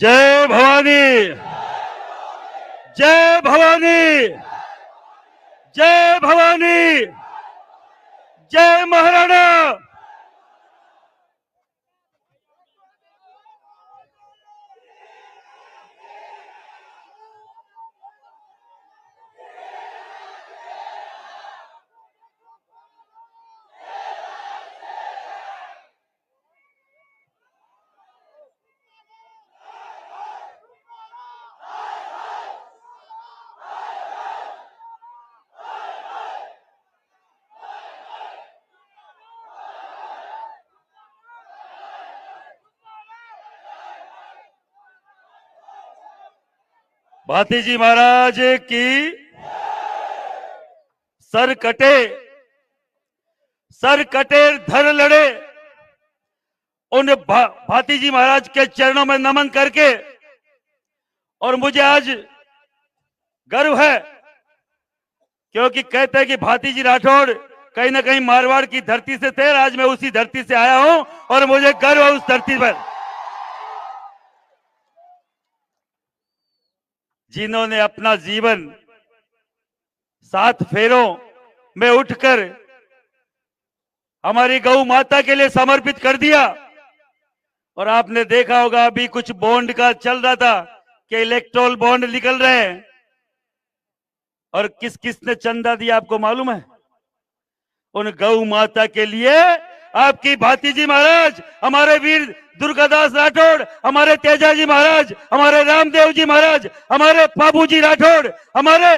जय भवानी, जय भवानी, जय भवानी, जय महाराणा। भाती जी महाराज की सर कटे धर लड़े। उन भाती जी महाराज के चरणों में नमन करके, और मुझे आज गर्व है क्योंकि कहते हैं कि भाती जी राठौड़ कहीं ना कहीं मारवाड़ की धरती से थे। आज मैं उसी धरती से आया हूं और मुझे गर्व है उस धरती पर, जिन्होंने अपना जीवन 7 फेरों में उठकर हमारी गौ माता के लिए समर्पित कर दिया। और आपने देखा होगा अभी कुछ बॉन्ड का चल रहा था कि इलेक्ट्रोल बॉन्ड निकल रहे हैं, और किस किस ने चंदा दिया आपको मालूम है? उन गौ माता के लिए आपकी भाती जी महाराज, हमारे वीर दुर्गादास राठौड़, हमारे तेजाजी महाराज, हमारे रामदेव जी महाराज, हमारे बाबूजी राठौड़, हमारे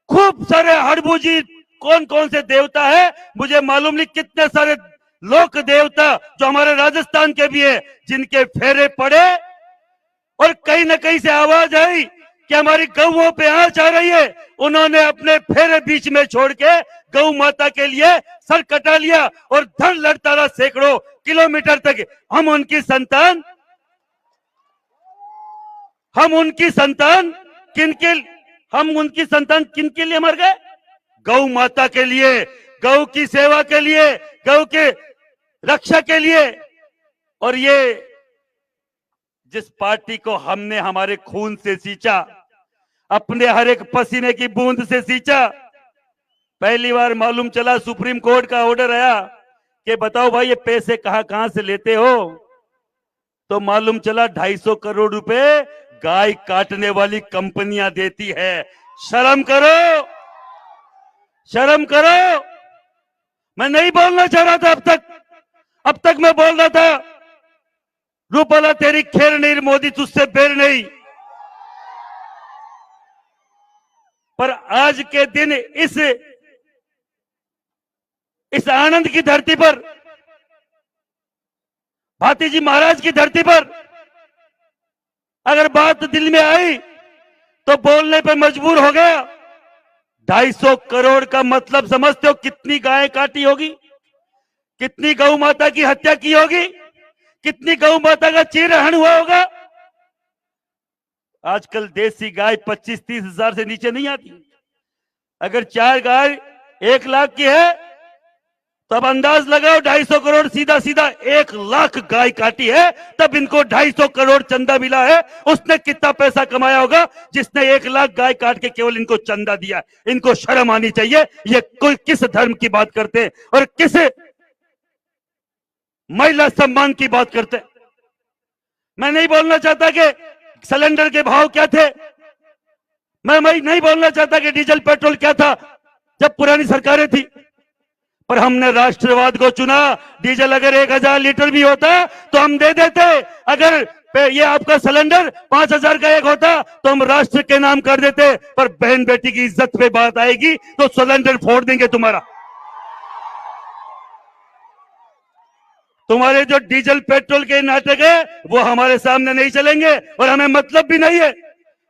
खूब सारे हड़बू जी, कौन कौन से देवता है मुझे मालूम नहीं, कितने सारे लोक देवता जो हमारे राजस्थान के भी है, जिनके फेरे पड़े और कहीं ना कहीं से आवाज आई कि हमारी गौओं पे आंच आ रही है। उन्होंने अपने फेरे बीच में छोड़ के गौ माता के लिए सर कटा लिया और धड़ लड़ता रहा सैकड़ों किलोमीटर तक। हम उनकी संतान किनके लिए मर गए? गौ माता के लिए, गौ की सेवा के लिए, गौ के रक्षा के लिए। और ये जिस पार्टी को हमने हमारे खून से सींचा, अपने हर एक पसीने की बूंद से सींचा, पहली बार मालूम चला सुप्रीम कोर्ट का ऑर्डर आया कि बताओ भाई ये पैसे कहां से लेते हो, तो मालूम चला 250 करोड़ रुपए गाय काटने वाली कंपनियां देती है। शर्म करो, शर्म करो। मैं नहीं बोलना चाह रहा था अब तक मैं बोल रहा था रूपाला तेरी खेर नहीं, मोदी तुझसे बेर नहीं। पर आज के दिन इस आनंद की धरती पर, भाती जी महाराज की धरती पर अगर बात दिल में आई तो बोलने पे मजबूर हो गया। 250 करोड़ का मतलब समझते हो कितनी गायें काटी होगी, कितनी गौ माता की हत्या की होगी, कितनी गौ माता का चीरहरण हुआ होगा। आजकल देसी गाय 25-30 हजार से नीचे नहीं आती। अगर 4 गाय 1 लाख की है तो अब अंदाज लगाओ 250 करोड़ सीधा सीधा 1 लाख गाय काटी है, तब इनको 250 करोड़ चंदा मिला है। उसने कितना पैसा कमाया होगा जिसने 1 लाख गाय काट के केवल इनको चंदा दिया? इनको शर्म आनी चाहिए। ये कोई किस धर्म की बात करते हैं और किस महिला सम्मान की बात करते हैं? मैं नहीं बोलना चाहता कि सिलेंडर के भाव क्या थे, मैं नहीं बोलना चाहता कि डीजल पेट्रोल क्या था जब पुरानी सरकारें थी, पर हमने राष्ट्रवाद को चुना। डीजल अगर 1000 लीटर भी होता तो हम दे देते। अगर ये आपका सिलेंडर 5000 का एक होता तो हम राष्ट्र के नाम कर देते। पर बहन बेटी की इज्जत पे बात आएगी तो सिलेंडर फोड़ देंगे तुम्हारा। तुम्हारे जो डीजल पेट्रोल के नाटक है वो हमारे सामने नहीं चलेंगे और हमें मतलब भी नहीं है।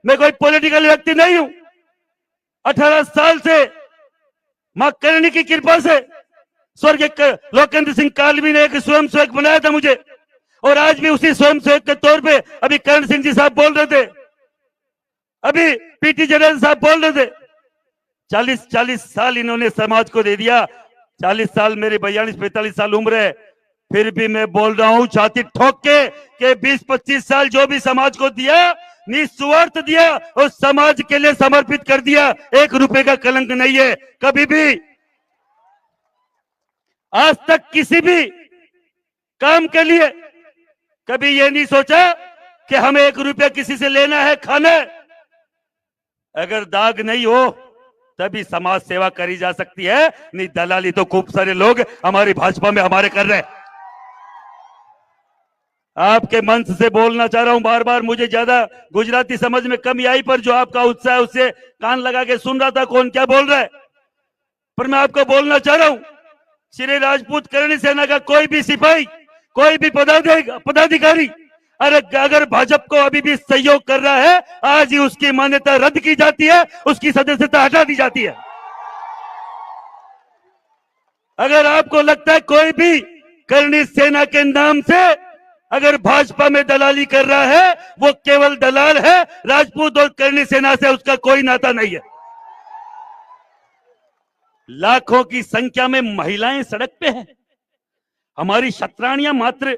मैं कोई पॉलिटिकल व्यक्ति नहीं हूं। 18 साल से मां करणी की कृपा से स्वर्गीय लोकेंद्र सिंह कालवी ने एक स्वयंसेवक बनाया था मुझे, और आज भी उसी स्वयंसेवक के तौर पे अभी करण सिंह जी साहब बोल रहे थे, अभी पीटी जडेजा साहब बोल रहे थे। 40 साल इन्होंने समाज को दे दिया। 40 साल, मेरी 42-45 साल उम्र है। फिर भी मैं बोल रहा हूं छाती ठोक के कि 20-25 साल जो भी समाज को दिया, निस्वार्थ दिया, उस समाज के लिए समर्पित कर दिया। 1 रुपए का कलंक नहीं है। कभी भी आज तक किसी भी काम के लिए कभी ये नहीं सोचा कि हमें 1 रुपया किसी से लेना है, खाना है। अगर दाग नहीं हो तभी समाज सेवा करी जा सकती है, नहीं दलाली तो खूब सारे लोग हमारी भाजपा में हमारे कर रहे हैं। आपके मंच से बोलना चाह रहा हूं बार बार, मुझे ज्यादा गुजराती समझ में कमी आई, पर जो आपका उत्साह है उससे कान लगा के सुन रहा था कौन क्या बोल रहा है। पर मैं आपको बोलना चाह रहा हूं, श्री राजपूत करणी सेना का कोई भी सिपाही, कोई भी पदाधिकारी अगर भाजपा को अभी भी सहयोग कर रहा है, आज ही उसकी मान्यता रद्द की जाती है, उसकी सदस्यता हटा दी जाती है। अगर आपको लगता है कोई भी करणी सेना के नाम से अगर भाजपा में दलाली कर रहा है, वो केवल दलाल है, राजपूत और करणी सेना से उसका कोई नाता नहीं है। लाखों की संख्या में महिलाएं सड़क पे हैं, हमारी क्षत्राणियां मात्र,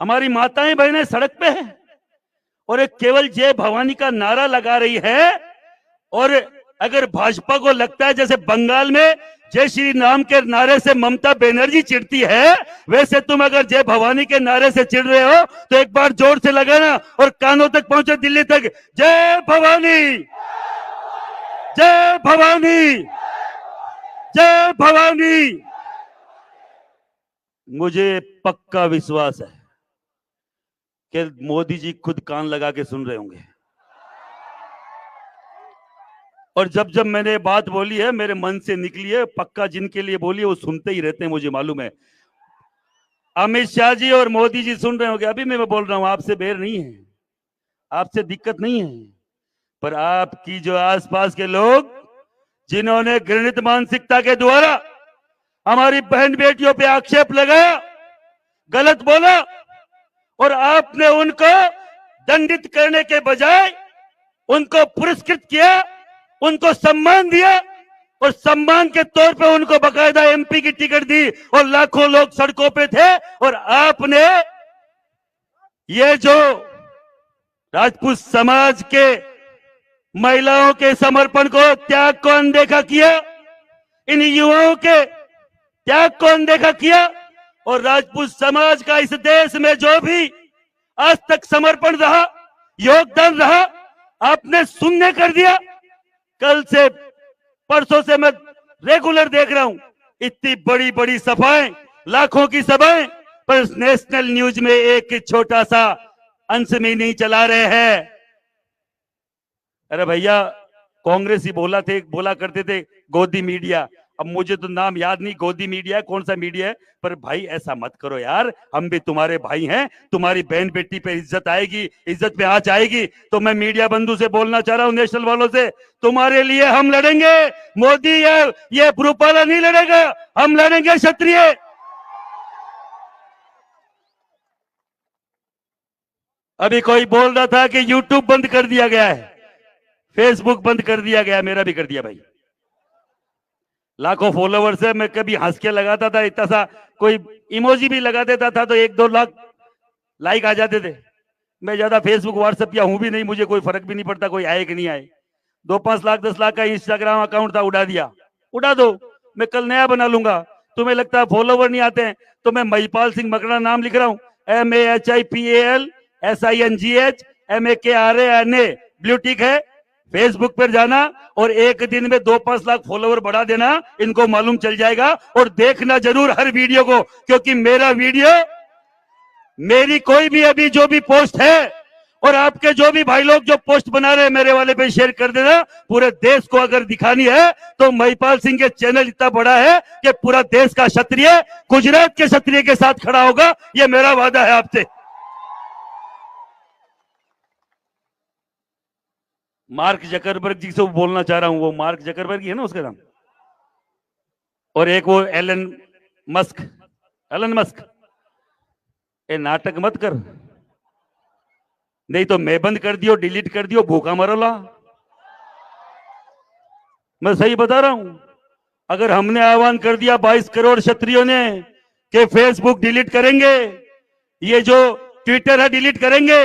हमारी माताएं बहनें सड़क पे हैं, और एक केवल जय भवानी का नारा लगा रही है। और अगर भाजपा को लगता है जैसे बंगाल में जय श्री राम के नारे से ममता बनर्जी चिढ़ती है, वैसे तुम अगर जय भवानी के नारे से चिढ़ रहे हो तो एक बार जोर से लगाना और कानों तक पहुंचे, दिल्ली तक, जय भवानी, जय भवानी, जय भवानी। मुझे पक्का विश्वास है कि मोदी जी खुद कान लगा के सुन रहे होंगे, और जब जब मैंने बात बोली है मेरे मन से निकली है, पक्का जिनके लिए बोली है वो सुनते ही रहते हैं, मुझे मालूम है। अमित शाह जी और मोदी जी सुन रहे होंगे, अभी मैं बोल रहा हूं, आपसे बैर नहीं है, आपसे दिक्कत नहीं है, पर आपकी जो आसपास के लोग जिन्होंने घृणित मानसिकता के द्वारा हमारी बहन बेटियों पे आक्षेप लगाया, गलत बोला, और आपने उनको दंडित करने के बजाय उनको पुरस्कृत किया, उनको सम्मान दिया, और सम्मान के तौर पे उनको बकायदा एमपी की टिकट दी, और लाखों लोग सड़कों पे थे। और आपने ये जो राजपूत समाज के महिलाओं के समर्पण को, त्याग को अनदेखा किया, इन युवाओं के त्याग को अनदेखा किया, और राजपूत समाज का इस देश में जो भी आज तक समर्पण रहा, योगदान रहा, आपने शून्य कर दिया। कल से परसों से मैं रेगुलर देख रहा हूं, इतनी बड़ी बड़ी सभाएं, लाखों की सभाएं, पर नेशनल न्यूज में एक छोटा सा अंश में नहीं चला रहे हैं। अरे भैया, कांग्रेस ही बोला करते थे गोदी मीडिया, अब मुझे तो नाम याद नहीं, गोदी मीडिया है, कौन सा मीडिया है, पर भाई ऐसा मत करो यार, हम भी तुम्हारे भाई हैं, तुम्हारी बहन बेटी पे इज्जत आएगी, इज्जत पे आंच आएगी। तो मैं मीडिया बंधु से बोलना चाह रहा हूं, नेशनल वालों से, तुम्हारे लिए हम लड़ेंगे, मोदी या ये रूपाला नहीं लड़ेगा, हम लड़ेंगे क्षत्रिय। अभी कोई बोल रहा था कि यूट्यूब बंद कर दिया गया है, फेसबुक बंद कर दिया गया, मेरा भी कर दिया भाई। लाखों फॉलोवर्स है, मैं कभी हंस के लगाता था, इतना सा कोई इमोजी भी लगा देता था तो 1-2 लाख लाइक आ जाते थे। मैं ज्यादा फेसबुक व्हाट्सएप या हूं भी नहीं, मुझे कोई फर्क भी नहीं पड़ता कोई आए कि नहीं आए। 2-5 लाख 10 लाख का इंस्टाग्राम अकाउंट था, उड़ा दिया, उड़ा दो, मैं कल नया बना लूंगा। तुम्हें लगता है फॉलोवर नहीं आते हैं, तो मैं महिपाल सिंह मकड़ा नाम लिख रहा हूं, MAHIPALSINGH ब्लू टिक है, फेसबुक पर जाना और एक दिन में 2-5 लाख फॉलोवर बढ़ा देना, इनको मालूम चल जाएगा। और देखना जरूर हर वीडियो को, क्योंकि मेरा वीडियो, मेरी कोई भी अभी जो भी पोस्ट है, और आपके जो भी भाई लोग जो पोस्ट बना रहे हैं मेरे वाले पे शेयर कर देना। पूरे देश को अगर दिखानी है तो महिपाल सिंह के चैनल इतना बड़ा है कि पूरा देश का क्षत्रिय गुजरात के क्षत्रिय के साथ खड़ा होगा, यह मेरा वादा है आपसे। मार्क जकरबर्ग जी से बोलना चाह रहा हूं, वो मार्क जकरबर्ग है ना उसका नाम, और एक वो एलन मस्क, ए नाटक मत कर, नहीं तो मैं बंद कर दियो, डिलीट कर दियो, भूखा मरोला। मैं सही बता रहा हूं, अगर हमने आह्वान कर दिया 22 करोड़ क्षत्रियों ने कि फेसबुक डिलीट करेंगे, ये जो ट्विटर है डिलीट करेंगे,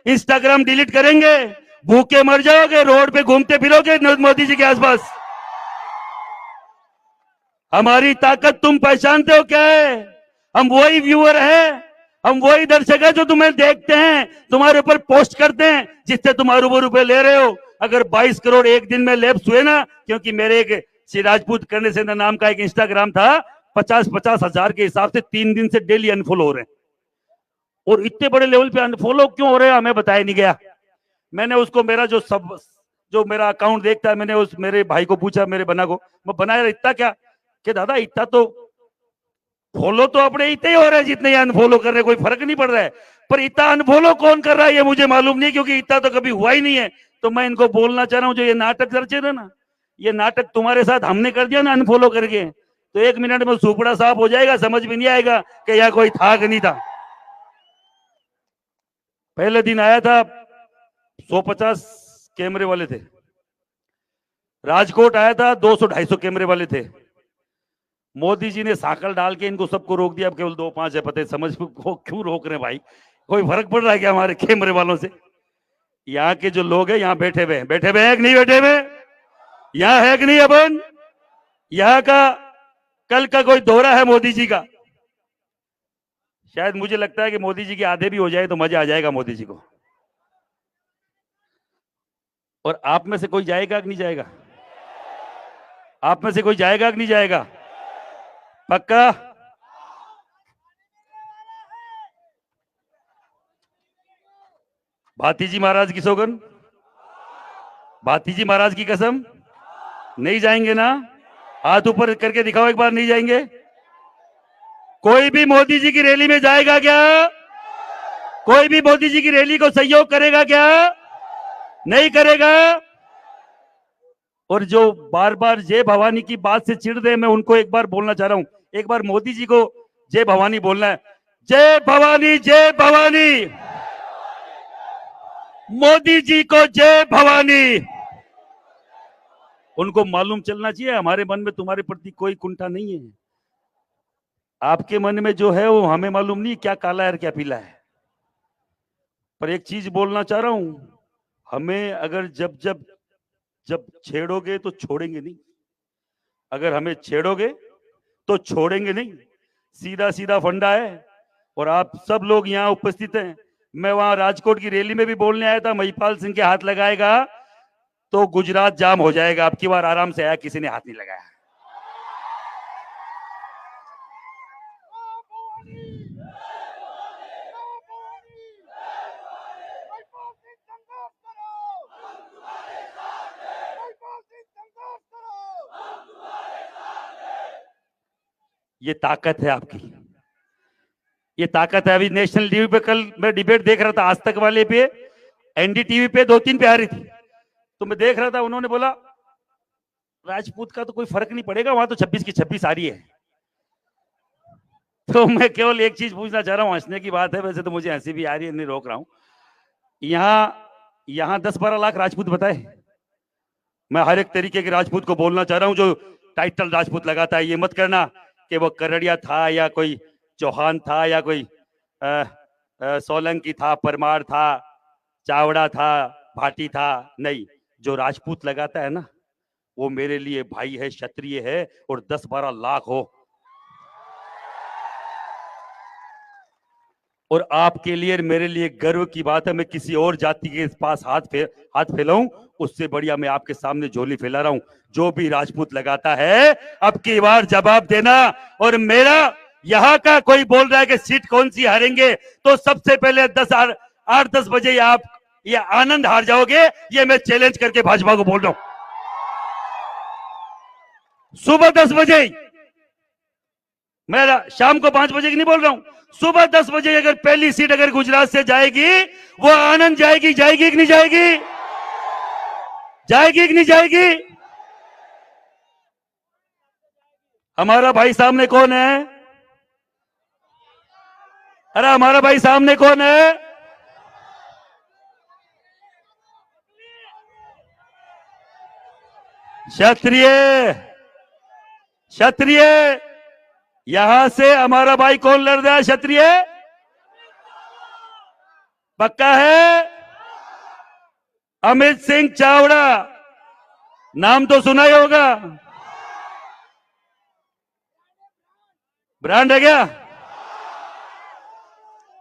इंस्टाग्राम डिलीट करेंगे, भूखे मर जाओगे, रोड पे घूमते फिरोगे मोदी जी के आसपास। हमारी ताकत तुम पहचानते हो क्या है? हम वही व्यूअर हैं, हम वही दर्शक है जो तुम्हें देखते हैं, तुम्हारे ऊपर पोस्ट करते हैं, जिससे तुम अरबों रुपए ले रहे हो। अगर 22 करोड़ एक दिन में लैप्स हुए ना, क्योंकि मेरे एक श्री राजपूत करने से नाम का एक इंस्टाग्राम था, 50-50 हजार के हिसाब से 3 दिन से डेली अनफॉलो हो रहे हैं। और इतने बड़े लेवल पे अनफॉलो क्यों हो रहे हैं हमें बताया नहीं गया। मैंने उसको मेरा जो मेरा अकाउंट देखता है, मैंने उस मेरे भाई को पूछा, मेरे बना को, मैं बनाया इतना क्या, कि दादा इतना तो फॉलो तो अपने इतने ही हो रहे हैं जितने अनफॉलो कर रहे हैं, कोई फर्क नहीं पड़ रहा है। पर इतना अनफॉलो कौन कर रहा है ये मुझे मालूम नहीं, क्योंकि इतना तो कभी हुआ ही नहीं है। तो मैं इनको बोलना चाह रहा हूं, जो ये नाटक रचे थे ना, ये नाटक तुम्हारे साथ हमने कर दिया ना अनफॉलो करके, तो 1 मिनट में सुपड़ा साफ हो जाएगा, समझ में नहीं आएगा कि यह कोई था कि नहीं था। पहले दिन आया था 150 कैमरे वाले थे, राजकोट आया था 200-250 कैमरे वाले थे। मोदी जी ने साकल डाल के इनको सबको रोक दिया, अब केवल 2-5 है। पता समझ को क्यों रोक रहे भाई, कोई फर्क पड़ रहा है क्या हमारे कैमरे वालों से? यहाँ के जो लोग हैं यहाँ बैठे हुए हैं कि नहीं बैठे हुए? यहाँ है कि नहीं? अपन यहाँ का कल का कोई दौरा है मोदी जी का, शायद मुझे लगता है कि मोदी जी के आधे भी हो जाए तो मजा आ जाएगा मोदी जी को। और आप में से कोई जाएगा कि नहीं जाएगा? आप में से कोई जाएगा कि नहीं जाएगा? पक्का? भाती जी महाराज की सौगन, भाती जी महाराज की कसम, नहीं जाएंगे ना? हाथ ऊपर करके दिखाओ एक बार, नहीं जाएंगे? कोई भी मोदी जी की रैली में जाएगा क्या? कोई भी मोदी जी की रैली को सहयोग करेगा क्या? नहीं करेगा। और जो बार बार जय भवानी की बात से चिढ़ रहे, मैं उनको एक बार बोलना चाह रहा हूं, एक बार मोदी जी को जय भवानी बोलना है। जय भवानी, जय भवानी, मोदी जी को जय भवानी। उनको मालूम चलना चाहिए हमारे मन में तुम्हारे प्रति कोई कुंठा नहीं है। आपके मन में जो है वो हमें मालूम नहीं क्या काला है और क्या पीला है। पर एक चीज बोलना चाह रहा हूं, हमें अगर जब जब जब छेड़ोगे तो छोड़ेंगे नहीं, अगर हमें छेड़ोगे तो छोड़ेंगे नहीं। सीधा सीधा फंडा है। और आप सब लोग यहाँ उपस्थित हैं, मैं वहां राजकोट की रैली में भी बोलने आया था, महिपाल सिंह के हाथ लगाएगा तो गुजरात जाम हो जाएगा। अब की बार आराम से आया, किसी ने हाथ नहीं लगाया। ये ताकत है आपकी, ये ताकत है। अभी नेशनल टीवी पे कल मैं डिबेट देख रहा था, आज तक वाले पे, एनडीटीवी पे 2-3 पे आ रही थी, तो मैं देख रहा था, उन्होंने बोला राजपूत का तो कोई फर्क नहीं पड़ेगा, वहां तो 26 की 26 आ रही है। तो मैं केवल एक चीज पूछना चाह रहा हूं, हंसने की बात है, वैसे तो मुझे हंसी भी आ रही है, नहीं रोक रहा हूं। यहाँ 10-12 लाख राजपूत बताए, मैं हर एक तरीके के राजपूत को बोलना चाह रहा हूं जो टाइटल राजपूत लगाता है। ये मत करना कि वो करड़िया था या कोई चौहान था या कोई सोलंकी था, परमार था, चावड़ा था, भाटी था। नहीं, जो राजपूत लगाता है ना, वो मेरे लिए भाई है, क्षत्रिय है। और 10-12 लाख हो और आपके लिए मेरे लिए गर्व की बात है। मैं किसी और जाति के पास हाथ फैलाऊं, उससे बढ़िया मैं आपके सामने झोली फैला रहा हूं। जो भी राजपूत लगाता है, अब की बार जवाब देना। और मेरा यहां का कोई बोल रहा है कि सीट कौन सी हारेंगे, तो सबसे पहले 8-10 बजे आप ये आनंद हार जाओगे, ये मैं चैलेंज करके भाजपा को बोल रहा हूं। सुबह 10 बजे, मैं शाम को 5 बजे की नहीं बोल रहा हूं, सुबह 10 बजे अगर पहली सीट अगर गुजरात से जाएगी, वो आनंद जाएगी। जाएगी कि नहीं जाएगी? जाएगी कि नहीं जाएगी? हमारा भाई सामने कौन है? अरे हमारा भाई सामने कौन है? क्षत्रिय, क्षत्रिय, यहां से हमारा भाई कौन लड़ रहा है? क्षत्रिय पक्का है? अमित सिंह चावड़ा, नाम तो सुना ही होगा। ब्रांड है क्या?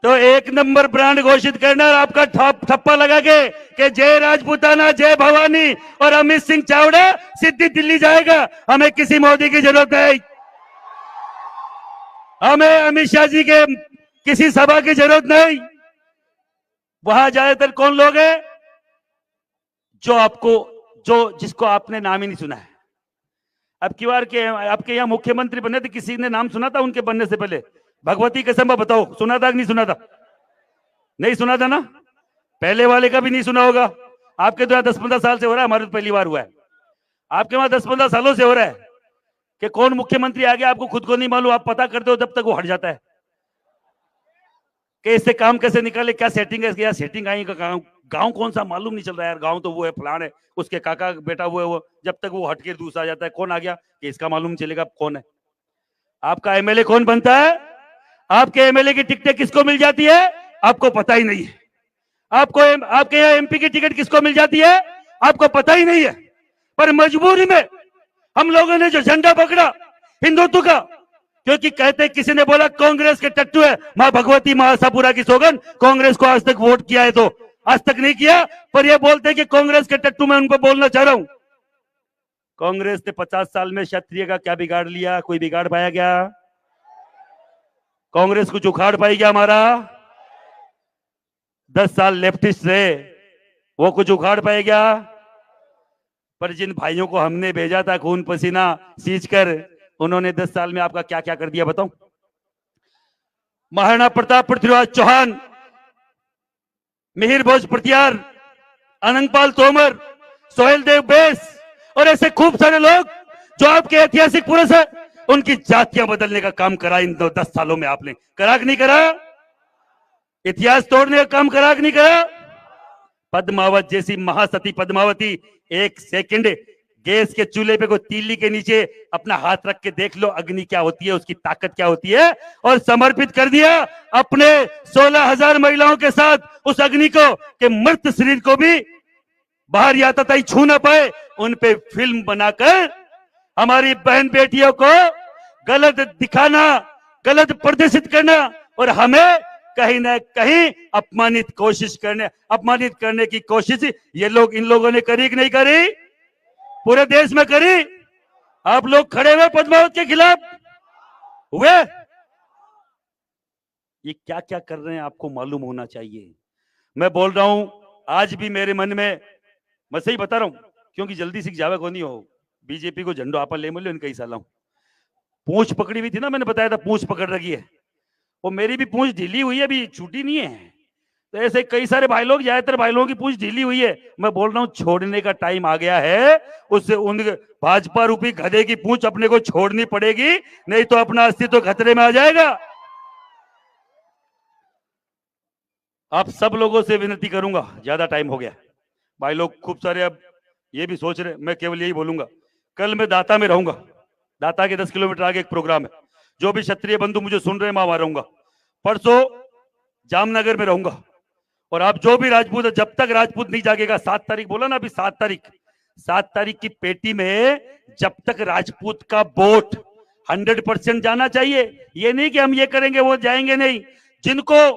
तो एक नंबर ब्रांड घोषित करना आपका ठप्पा लगा के कि जय राजपूताना, जय भवानी, और अमित सिंह चावड़ा सीधी दिल्ली जाएगा। हमें किसी मोदी की जरूरत नहीं, हमें अमित शाह जी के किसी सभा की जरूरत नहीं। वहां ज्यादातर कौन लोग हैं जिसको आपने नाम ही नहीं सुना है। अब की बार के आपके यहाँ मुख्यमंत्री बने थे, किसी ने नाम सुना था उनके बनने से पहले? भगवती कसम बताओ, सुना था कि नहीं सुना था? नहीं सुना था ना? पहले वाले का भी नहीं सुना होगा। आपके तो 10-15 साल से हो रहा है, हमारे तो पहली बार हुआ है। आपके वहां 10-15 सालों से हो रहा है कि कौन मुख्यमंत्री आ गया, आपको खुद को नहीं मालूम, आप पता करते हो जब तक वो हट जाता है कि इससे काम कैसे निकाले, क्या सेटिंग है, क्या सेटिंग आई का गांव कौन सा मालूम नहीं चल रहा है यार। गांव तो वो है, फलान है, उसके काका बेटा वो है, वो जब तक वो हटके दूसरा जाता है कौन आ गया कि इसका मालूम चलेगा कौन है। आपका एमएलए कौन बनता है, आपके एमएलए की टिकटें किसको मिल जाती है, आपको पता ही नहीं है। आपके यहाँ एमपी की टिकट किसको मिल जाती है, आपको पता ही नहीं है। पर मजबूरी में हम लोगों ने जो झंडा पकड़ा हिंदुत्व का, क्योंकि कहते किसी ने बोला कांग्रेस के टट्टू है, मां भगवती मां आशापुरा की सौगन, कांग्रेस को आज तक वोट किया है तो आज तक नहीं किया, पर ये बोलते कि कांग्रेस के टट्टू, मैं उनको बोलना चाह रहा हूं, कांग्रेस ने 50 साल में क्षत्रिय का क्या बिगाड़ लिया? कोई बिगाड़ पाया क्या? कांग्रेस कुछ उखाड़ पाई क्या हमारा? 10 साल लेफ्टिस्ट रहे, वो कुछ उखाड़ पाए क्या? पर जिन भाइयों को हमने भेजा था खून पसीना सींच कर, उन्होंने 10 साल में आपका क्या क्या कर दिया बताओ? महाराणा प्रताप पृथ्वीराज चौहान, मिहिर भोज प्रतियार, अनंगपाल तोमर, सोहेल देव बेस और ऐसे खूब सारे लोग जो आपके ऐतिहासिक पुरुष है, उनकी जातियां बदलने का काम करा इन 10 सालों में। आपने करा कि नहीं करा? इतिहास तोड़ने का काम करा कि नहीं करा? पद्मावत जैसी महासती पद्मावती, एक सेकंड गैस के चूल्हे पे को तीली के नीचे अपना हाथ रख के देख लो अग्नि क्या होती है, उसकी ताकत क्या होती है, और समर्पित कर दिया अपने 16,000 महिलाओं के साथ उस अग्नि को कि मृत शरीर को भी बाहर या तताई छू ना पाए। उन पे फिल्म बनाकर हमारी बहन बेटियों को गलत दिखाना, गलत प्रदर्शित करना और हमें कहीं ना कहीं अपमानित करने की कोशिश ये लोग, इन लोगों ने करी कि नहीं करी? पूरे देश में करी। आप लोग खड़े हुए पद्मावत के खिलाफ हुए। ये क्या क्या कर रहे हैं आपको मालूम होना चाहिए। मैं बोल रहा हूं, आज भी मेरे मन में, मैं सही बता रहा हूं, क्योंकि जल्दी सीख जावे को नहीं हो, बीजेपी को झंडो आपा ले मिलो इन कई सालों। पूंछ पकड़ी हुई थी ना, मैंने बताया था पूंछ पकड़ रखी है, वो मेरी भी पूंछ ढीली हुई है, अभी छूटी नहीं है। तो ऐसे कई सारे भाई लोग, ज्यादातर भाई लोगों की पूंछ ढीली हुई है। मैं बोल रहा हूं छोड़ने का टाइम आ गया है। उससे उन भाजपा रूपी गधे की पूंछ अपने को छोड़नी पड़ेगी, नहीं तो अपना अस्तित्व खतरे में आ जाएगा। आप सब लोगों से विनती करूंगा, ज्यादा टाइम हो गया भाई लोग खूब सारे अब ये भी सोच रहे, मैं केवल यही बोलूंगा, कल मैं दाता में रहूंगा, दाता के 10 किलोमीटर आगे एक प्रोग्राम है, जो भी क्षत्रिय बंधु मुझे सुन रहे हैं मैं वहां रहूंगा। परसों जामनगर में रहूंगा, और आप जो भी राजपूत है, जब तक राजपूत नहीं जागेगा, 7 तारीख बोला ना, अभी 7 तारीख की पेटी में जब तक राजपूत का वोट 100% जाना चाहिए। ये नहीं कि हम ये करेंगे वो जाएंगे नहीं। जिनको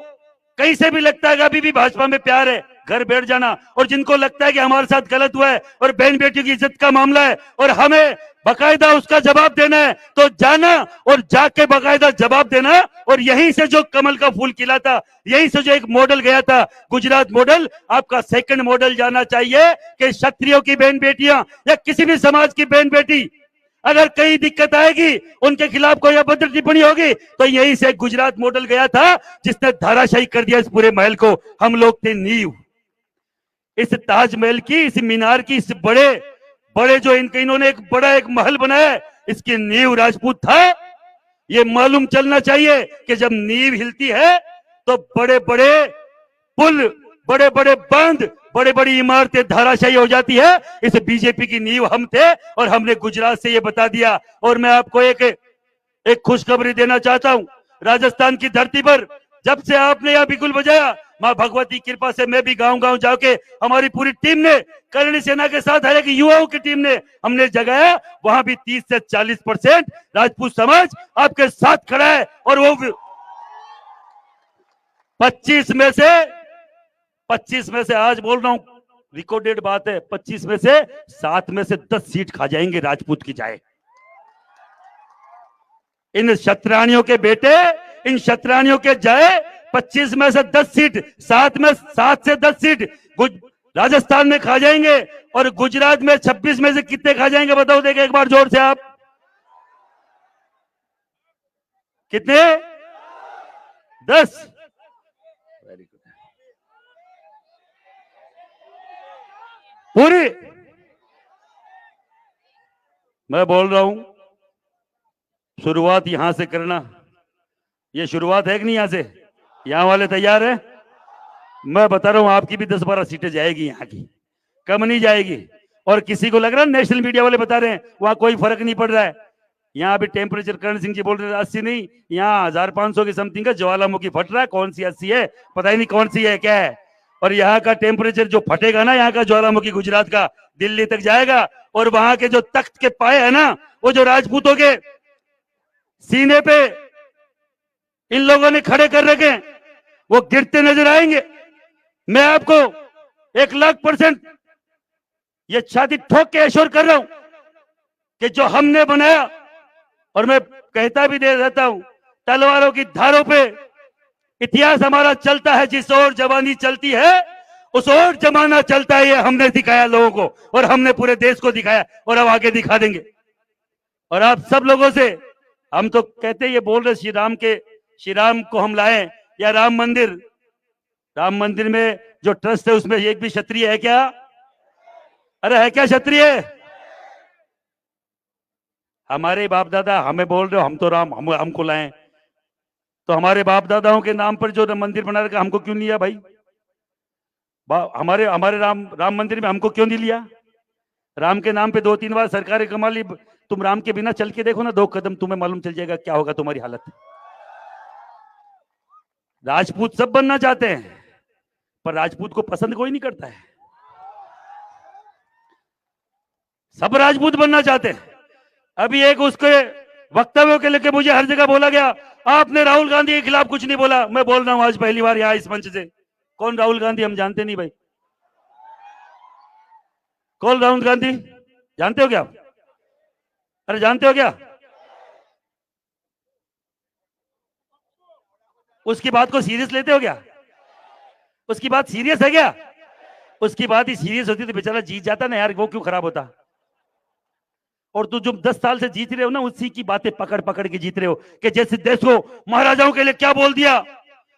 कहीं से भी लगता है कि अभी भी भाजपा में प्यार है, घर बैठ जाना, और जिनको लगता है कि हमारे साथ गलत हुआ है और बहन बेटियों की इज्जत का मामला है और हमें बकायदा उसका जवाब देना है, तो जाना और जाके बकायदा जवाब देना। और यहीं से जो कमल का फूल खिला था, यहीं से जो एक मॉडल गया था, गुजरात मॉडल, आपका सेकंड मॉडल जाना चाहिए कि क्षत्रियों की बहन बेटियां या किसी भी समाज की बहन बेटी अगर कहीं दिक्कत आएगी, उनके खिलाफ कोई अभद्र टिप्पणी होगी, तो यहीं से गुजरात मॉडल गया था जिसने धाराशाही कर दिया इस पूरे महल को। हम लोग थे नींव, इस ताजमहल की, इस मीनार की, इस बड़े बड़े जो इन्होंने एक महल बनाया, इसकी नींव राजपूत था। ये मालूम चलना चाहिए कि जब नींव हिलती है तो बड़े बड़े पुल, बड़े बड़े बांध, बड़ी बड़ी इमारतें धाराशाही हो जाती है। इस बीजेपी की नींव हम थे और हमने गुजरात से ये बता दिया। और मैं आपको एक खुशखबरी देना चाहता हूं, राजस्थान की धरती पर जब से आपने यह बिगुल बजाया, मां भगवती की कृपा से मैं भी गांव-गांव जाके हमारी पूरी टीम ने, करणी सेना के साथ हर एक युवाओं की टीम ने हमने जगाया, वहां भी 30 से 40% राजपूत समाज आपके साथ खड़ा है। और वो 25 में से आज बोल रहा हूं, रिकॉर्डेड बात है, 25 में से 7 में से 10 सीट खा जाएंगे राजपूत की जाए। इन क्षत्राणियों के बेटे, इन क्षत्राणियों के जाए 25 में से 10 सीट, 7 से 10 सीट राजस्थान में खा जाएंगे। और गुजरात में 26 में से कितने खा जाएंगे बताओ, देखे एक बार जोर से आप, कितने? 10। Very good. पूरी मैं बोल रहा हूं, शुरुआत यहां से करना। ये शुरुआत है कि नहीं? यहां से, यहां वाले तैयार है? मैं बता रहा हूं, आपकी भी 10-12 सीटें जाएगी, यहां की कम नहीं जाएगी। और किसी को लग रहा है नेशनल मीडिया वाले बता रहे हैं वहां कोई फर्क नहीं पड़ रहा है, यहां भी टेम्परेचर करण सिंह जी बोल रहे हैं 80 नहीं, यहां 1500 की समथिंग का ज्वालामुखी फट रहा है। कौन सी 80 है पता ही नहीं, कौन सी है क्या है। और यहाँ का टेम्परेचर जो फटेगा ना, यहाँ का ज्वालामुखी गुजरात का दिल्ली तक जाएगा। और वहां के जो तख्त के पाए है ना, वो जो राजपूतों के सीने पे इन लोगों ने खड़े कर रखे, वो गिरते नजर आएंगे। मैं आपको 1,00,000% ये छाती ठोक के एश्योर कर रहा हूं कि जो हमने बनाया, और मैं कहता भी दे रहता हूं, तलवारों की धारों पे इतिहास हमारा चलता है, जिस ओर जवानी चलती है उस ओर जमाना चलता है। ये हमने दिखाया लोगों को, और हमने पूरे देश को दिखाया, और अब आगे दिखा देंगे। और आप सब लोगों से हम तो कहते, ये बोल रहे श्री राम को हम लाए, या राम मंदिर में जो ट्रस्ट है उसमें एक भी क्षत्रिय है क्या? अरे है क्या क्षत्रिय? हमारे बाप दादा, हमें बोल रहे हो हम तो राम हमको लाए, तो हमारे बाप दादाओं के नाम पर जो मंदिर बना रखा हमको क्यों नहीं लिया भाई? हमारे राम मंदिर में हमको क्यों नहीं लिया? राम के नाम पे 2-3 बार सरकारें कमा ली। तुम राम के बिना चल के देखो ना 2 कदम, तुम्हें मालूम चल जाएगा क्या होगा तुम्हारी हालत। राजपूत सब बनना चाहते हैं, पर राजपूत को पसंद कोई नहीं करता है। सब राजपूत बनना चाहते हैं। अभी एक उसके वक्तव्यों के लेके मुझे हर जगह बोला गया, आपने राहुल गांधी के खिलाफ कुछ नहीं बोला। मैं बोल रहा हूं आज पहली बार यहां इस मंच से, कौन राहुल गांधी? हम जानते नहीं भाई। कौन राहुल गांधी? जानते हो क्या? अरे जानते हो क्या? उसकी बात को सीरियस लेते हो क्या? उसकी बात सीरियस है क्या? उसकी बात ही सीरियस होती तो बेचारा जीत जाता ना यार, वो क्यों खराब होता? और तू जो 10 साल से जीत रहे हो ना, उसी की बातें पकड़ पकड़ के जीत रहे हो, कि जैसे देश को महाराजाओं के लिए क्या बोल दिया,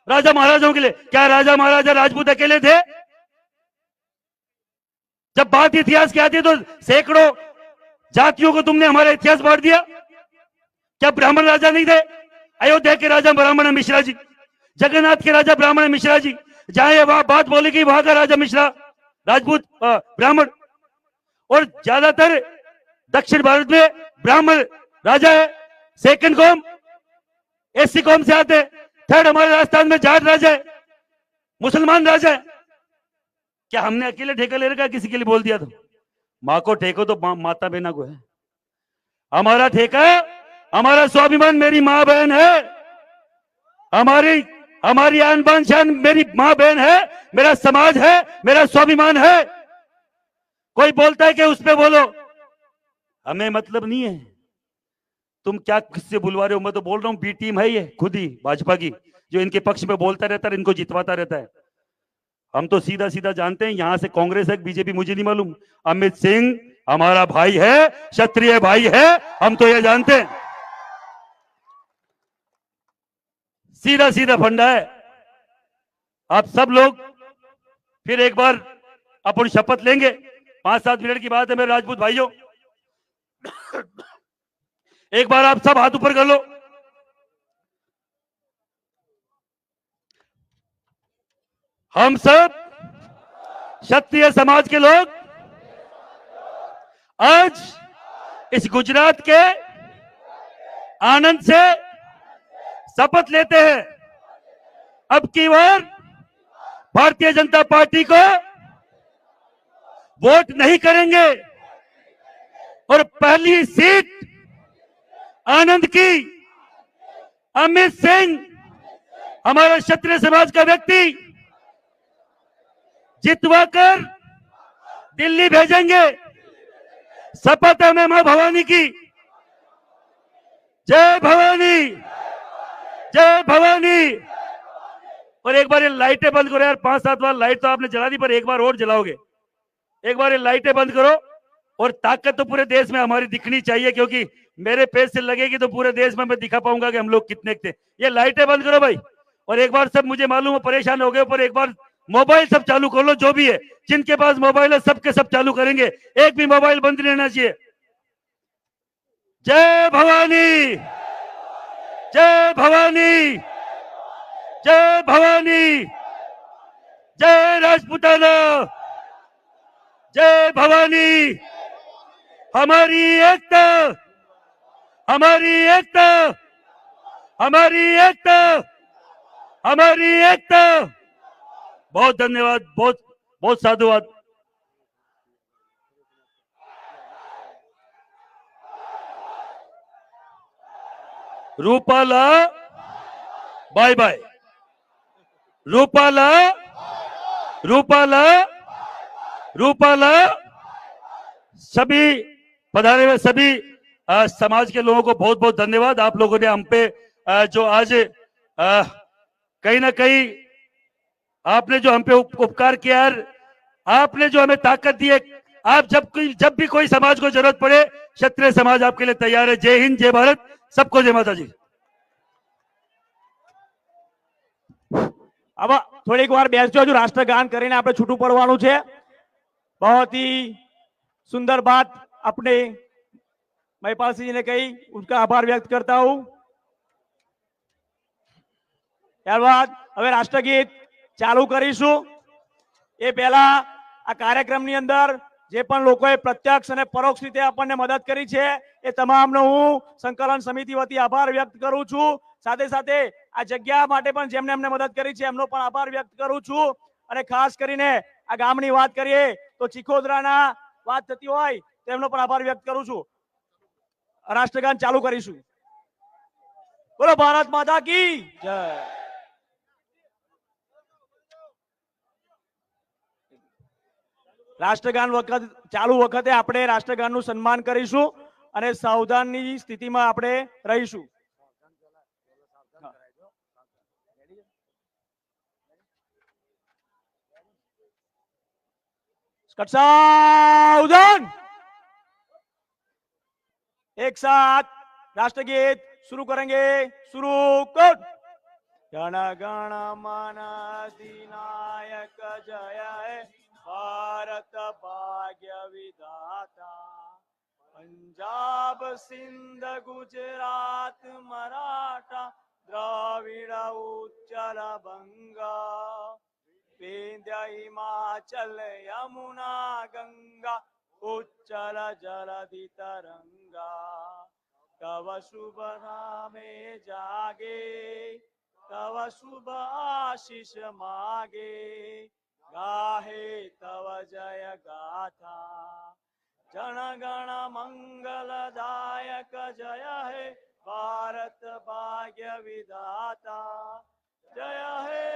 राजा महाराजाओं के लिए। क्या राजा महाराजा राजपूत अकेले थे? जब बात इतिहास की आती तो सैकड़ों जातियों को तुमने हमारा इतिहास बांट दिया। क्या ब्राह्मण राजा नहीं थे? अयोध्या के राजा ब्राह्मण मिश्रा जी, जगन्नाथ के राजा ब्राह्मण मिश्रा जी, जहां ये बात बोली गई वहां का राजा मिश्रा राजपूत ब्राह्मण। और ज्यादातर दक्षिण भारत में ब्राह्मण राजा है, सेकंड कौम एससी कौम से आते, थर्ड हमारे राजस्थान में जाट राजा है, मुसलमान राजा है। क्या हमने अकेले ठेका ले रखा? किसी के लिए बोल दिया तो? माँ को ठेको तो माता बहना को है। हमारा ठेका, हमारा स्वाभिमान मेरी माँ बहन है, हमारी आन बान शान मेरी माँ बहन है, मेरा समाज है, मेरा स्वाभिमान है। कोई बोलता है कि उस पे बोलो, हमें मतलब नहीं है। तुम क्या किससे बुलवा रहे हो? मैं तो बोल रहा हूं बी टीम है ये खुद ही भाजपा की, जो इनके पक्ष में बोलता रहता है, इनको जितवाता रहता है। हम तो सीधा सीधा जानते हैं, यहां से कांग्रेस है बीजेपी मुझे नहीं मालूम, अमित सिंह हमारा भाई है, क्षत्रिय भाई है, हम तो ये जानते हैं। सीधा सीधा फंडा है। आप सब लोग फिर एक बार अपन शपथ लेंगे, 5-7 मिनट की बात है मेरे राजपूत भाइयों। एक बार आप सब हाथ ऊपर कर लो। हम सब क्षत्रिय समाज के लोग आज इस गुजरात के आनंद से शपथ लेते हैं। अब की बार भारतीय जनता पार्टी को वोट नहीं करेंगे और पहली सीट आनंद की अमित सिंह, हमारा क्षत्रिय समाज का व्यक्ति, जितवाकर दिल्ली भेजेंगे। शपथ है मां भवानी की। जय भवानी, जय भवानी। और एक बार ये लाइटें बंद करो यार, 5-7 बार लाइट तो आपने जला दी, पर एक बार और जलाओगे। एक बार ये लाइटें बंद करो। और ताकत तो पूरे देश में हमारी दिखनी चाहिए, क्योंकि मेरे पेज से लगेगी तो पूरे देश में मैं दिखा पाऊंगा कि हम लोग कितने थे। ये लाइटें बंद करो भाई। और एक बार सब, मुझे मालूम है परेशान हो गए, पर एक बार मोबाइल सब चालू कर लो, जो भी है, जिनके पास मोबाइल है सबके सब चालू करेंगे, एक भी मोबाइल बंद नहीं रहना चाहिए। जय भवानी, जय भवानी, जय भवानी, जय राजपूताना, जय भवानी। हमारी एकता, हमारी एकता, हमारी एकता, हमारी एकता। बहुत धन्यवाद, बहुत बहुत साधुवाद। Rupala bye bye, Rupala, Rupala, Rupala. सभी पधारे हुए सभी समाज के लोगों को बहुत बहुत धन्यवाद। आप लोगों ने हम पे जो आज कहीं ना कहीं आपने जो हम पे उपकार किया है, आपने जो हमें ताकत दी है। आप जब भी कोई समाज को जरूरत पड़े, क्षत्रिय समाज आपके लिए तैयार है। जय हिंद, जय भारत, सबको जय माता जी। अब થોડીક વાર બેસજો, હજુ રાષ્ટ્રગાન કરીને આપણે છૂટું પડવાનું છે। बहुत ही सुंदर बात अपने महिपाल सिंह जी ने कही, उनका आभार व्यक्त करता हूं। ત્યારબાદ હવે રાષ્ટ્રગીત ચાલુ કરીશું। એ પહેલા આ કાર્યક્રમની અંદર જે પણ લોકોએ પ્રત્યક્ષ અને પરોક્ષ રીતે આપણને મદદ કરી છે, એ તમામનો હું સંકલન સમિતિ વતી આભાર વ્યક્ત કરું છું। સાથે સાથે આ જગ્યા માટે પણ જેમને અમને મદદ કરી છે, એમનો પણ આભાર વ્યક્ત કરું છું। અને ખાસ કરીને આ ગામની વાત કરીએ તો ચીખોદરાના વાત થતી હોય તો એમનો પણ આભાર વ્યક્ત કરું છું। રાષ્ટ્રગાન ચાલુ કરીશું। બોલો ભારત માતા की जय। રાષ્ટ્રગાન વખત ચાલુ વખતે આપણે રાષ્ટ્રગાનનું સન્માન કરીશું અને સાવધાનની સ્થિતિમાં આપણે રહીશું। सावधान। एक साथ राष्ट्रगीत शुरू करेंगे। शुरू कर। गण गण मन अधिनायक जय है, भारत भाग्य विधाता। पंजाब सिंध गुजरात मराठा, द्राविड़ उच्चल बंगा, विंध्य हिमाचल यमुना गंगा, उच्चल जलधि तरंगा। तव शुभ नामे जागे, तव शुभ आशीष मागे, गाहे तव जय गाथा। जन गण मंगलदायक जय हे, भारत भाग्य विधाता। जय हे,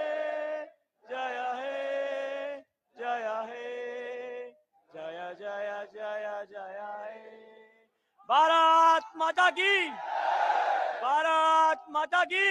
जय हे, जय हे, जय जय जय जय हे। भारत माता की, भारत माता की।